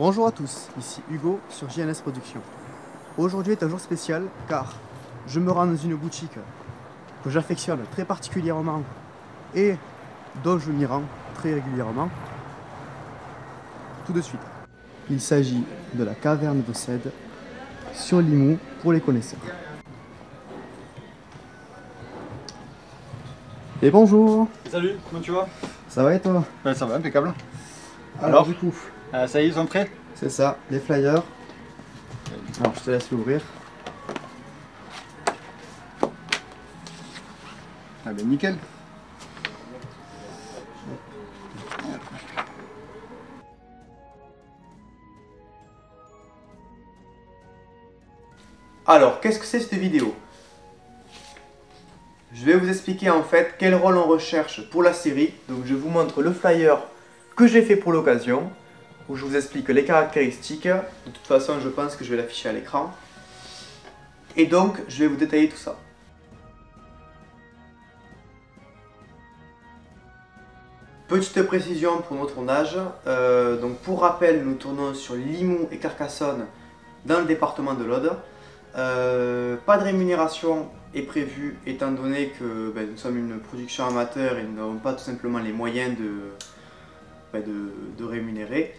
Bonjour à tous, ici Hugo sur JNS Productions. Aujourd'hui est un jour spécial car je me rends dans une boutique que j'affectionne très particulièrement et dont je m'y rends très régulièrement. Tout de suite, il s'agit de la Caverne de Cède sur Limoux pour les connaisseurs. Et bonjour. Salut, comment tu vas? Ça va et toi? Ouais, ça va, impeccable. Alors du coup, ça y est, ils sont prêts? c'est ça, les flyers. Alors je te laisse l'ouvrir. Ah ben nickel. Alors, qu'est-ce que c'est cette vidéo? Je vais vous expliquer en fait quel rôle on recherche pour la série. Donc je vous montre le flyer que j'ai fait pour l'occasion, où je vous explique les caractéristiques. De toute façon, je pense que je vais l'afficher à l'écran. Et donc, je vais vous détailler tout ça. Petite précision pour nos tournages. Donc pour rappel, nous tournons sur Limoux et Carcassonne dans le département de l'Aude. Pas de rémunération est prévue étant donné que nous sommes une production amateur et nous n'avons pas tout simplement les moyens de rémunérer.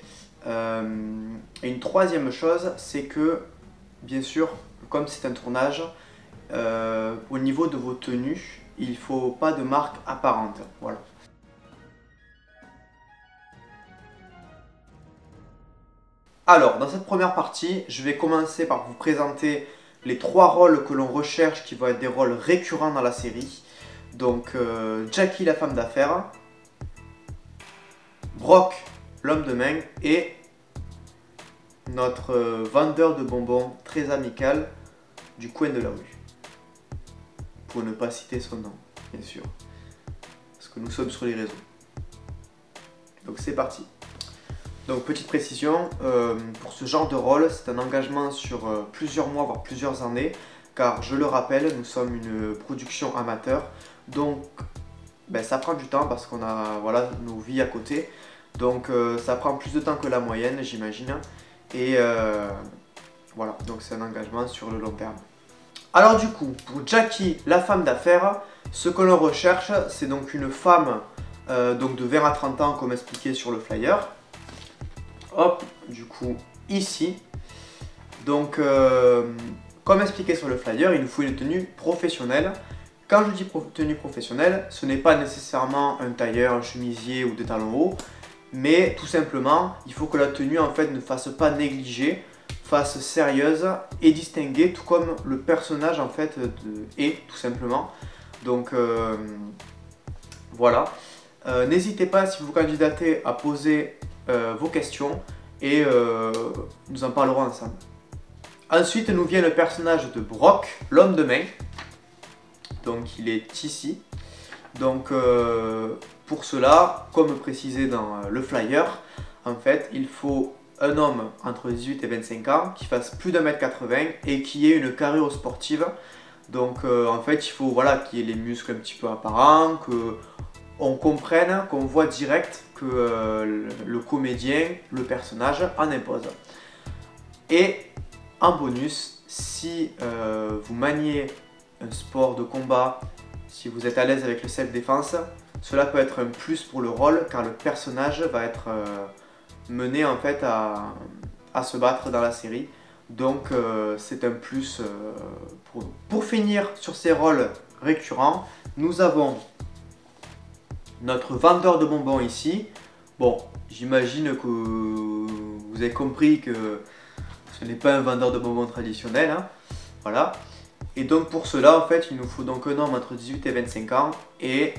Et une troisième chose, c'est que bien sûr, comme c'est un tournage, au niveau de vos tenues, il ne faut pas de marque apparente. Voilà. Alors, dans cette première partie, je vais commencer par vous présenter les trois rôles que l'on recherche qui vont être des rôles récurrents dans la série. Donc, Jackie, la femme d'affaires, Brock, l'homme de main, et notre vendeur de bonbons très amical du coin de la rue. Pour ne pas citer son nom, bien sûr. Parce que nous sommes sur les réseaux. Donc, c'est parti. Donc petite précision, pour ce genre de rôle, c'est un engagement sur plusieurs mois, voire plusieurs années, car je le rappelle, nous sommes une production amateur, donc ça prend du temps parce qu'on a nos vies à côté, donc ça prend plus de temps que la moyenne, j'imagine, et voilà, donc c'est un engagement sur le long terme. Alors du coup, pour Jackie, la femme d'affaires, ce que l'on recherche, c'est donc une femme donc de 20 à 30 ans, comme expliqué sur le flyer. Hop, du coup, ici. Donc, comme expliqué sur le flyer, il nous faut une tenue professionnelle. Quand je dis tenue professionnelle, ce n'est pas nécessairement un tailleur, un chemisier ou des talons hauts, mais tout simplement, il faut que la tenue en fait ne fasse pas négliger, fasse sérieuse et distinguée, tout comme le personnage en fait est, tout simplement. Donc, voilà. N'hésitez pas, si vous candidatez, à poser vos questions et nous en parlerons ensemble. Ensuite nous vient le personnage de Brock, l'homme de main. Donc il est ici. Donc pour cela, comme précisé dans le flyer, en fait il faut un homme entre 18 et 25 ans qui fasse plus d'1m80 et qui ait une carrure sportive. Donc en fait il faut qu'il ait les muscles un petit peu apparents, que on comprenne, qu'on voit direct que le comédien, le personnage en impose. Et en bonus, si vous maniez un sport de combat, si vous êtes à l'aise avec le self-défense, cela peut être un plus pour le rôle car le personnage va être mené en fait à se battre dans la série. Donc c'est un plus pour nous. Pour finir sur ces rôles récurrents, nous avons notre vendeur de bonbons ici. Bon, j'imagine que vous avez compris que ce n'est pas un vendeur de bonbons traditionnel, hein. Voilà. Et donc pour cela, en fait, il nous faut donc un homme entre 18 et 25 ans. Et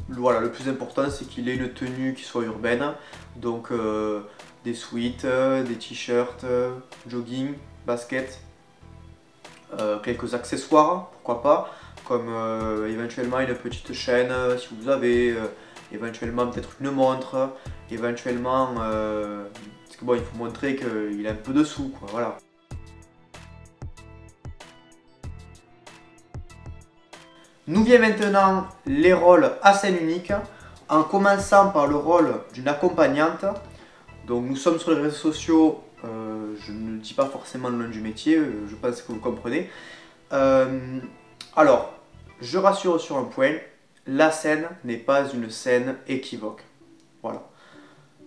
voilà, le plus important, c'est qu'il ait une tenue qui soit urbaine. Donc des sweats, des t-shirts, jogging, basket, quelques accessoires, pourquoi pas, comme éventuellement une petite chaîne si vous avez, éventuellement peut-être une montre, éventuellement parce que bon, il faut montrer qu'il a un peu de sous, quoi, voilà. Nous vient maintenant les rôles à scène unique, en commençant par le rôle d'une accompagnante. Donc nous sommes sur les réseaux sociaux, je ne dis pas forcément le nom du métier, je pense que vous comprenez. Alors, je rassure sur un point, la scène n'est pas une scène équivoque. Voilà.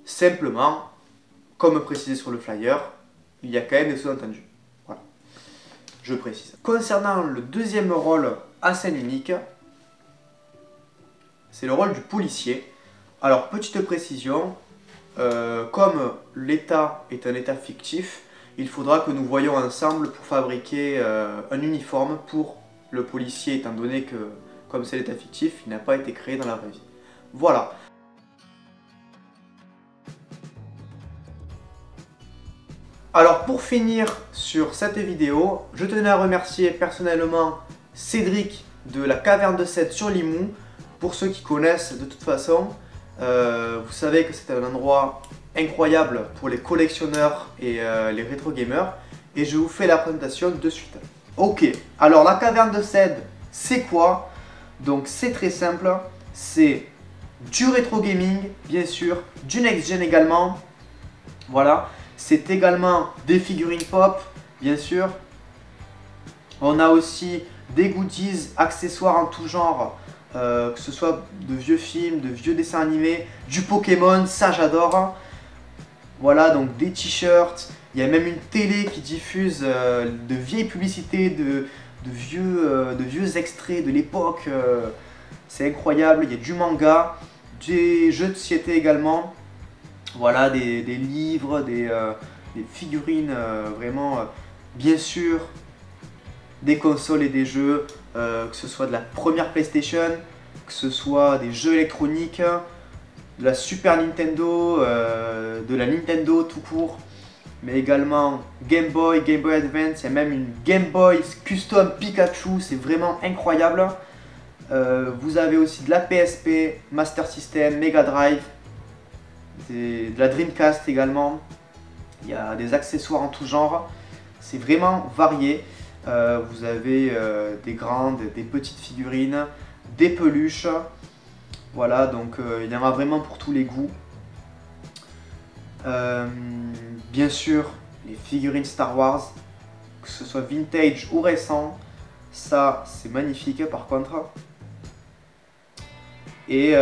Simplement, comme précisé sur le flyer, il y a quand même des sous-entendus. Voilà. Je précise. Concernant le deuxième rôle à scène unique, c'est le rôle du policier. Alors, petite précision, comme l'état est un état fictif, il faudra que nous voyions ensemble pour fabriquer un uniforme pour le policier, étant donné que, comme c'est l'état fictif, il n'a pas été créé dans la vraie vie. Voilà. Alors pour finir sur cette vidéo, je tenais à remercier personnellement Cédric de la Caverne de Sète sur Limoux. Pour ceux qui connaissent de toute façon, vous savez que c'est un endroit incroyable pour les collectionneurs et les rétro gamers. Et je vous fais la présentation de suite. Ok, alors la Caverne de Sète, c'est quoi? Donc c'est très simple, c'est du rétro gaming bien sûr, du next gen également. Voilà, c'est également des figurines pop bien sûr. On a aussi des goodies, accessoires en tout genre. Que ce soit de vieux films, de vieux dessins animés, du Pokémon, ça j'adore. Voilà, donc des t-shirts, il y a même une télé qui diffuse de vieilles publicités, de vieux extraits de l'époque. C'est incroyable, il y a du manga, des jeux de société également. Voilà, des livres, des figurines vraiment, bien sûr, des consoles et des jeux, que ce soit de la première PlayStation, que ce soit des jeux électroniques, de la Super Nintendo, de la Nintendo tout court, mais également Game Boy, Game Boy Advance, il y a même une Game Boy Custom Pikachu, c'est vraiment incroyable. Vous avez aussi de la PSP, Master System, Mega Drive, de la Dreamcast également. Il y a des accessoires en tout genre, c'est vraiment varié. Vous avez des grandes, des petites figurines, des peluches. Voilà, donc il y en a vraiment pour tous les goûts. Bien sûr, les figurines Star Wars, que ce soit vintage ou récent, ça c'est magnifique par contre. Et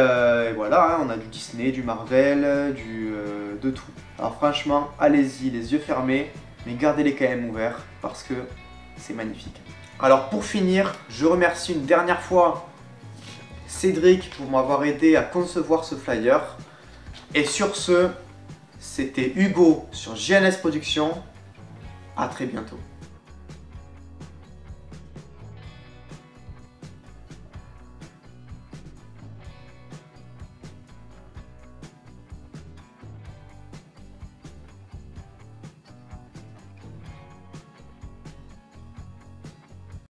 voilà, hein, on a du Disney, du Marvel, de tout. Alors franchement, allez-y les yeux fermés, mais gardez-les quand même ouverts parce que c'est magnifique. Alors pour finir, je remercie une dernière fois Cédric pour m'avoir aidé à concevoir ce flyer. Et sur ce, c'était Hugo sur JNS Productions. À très bientôt.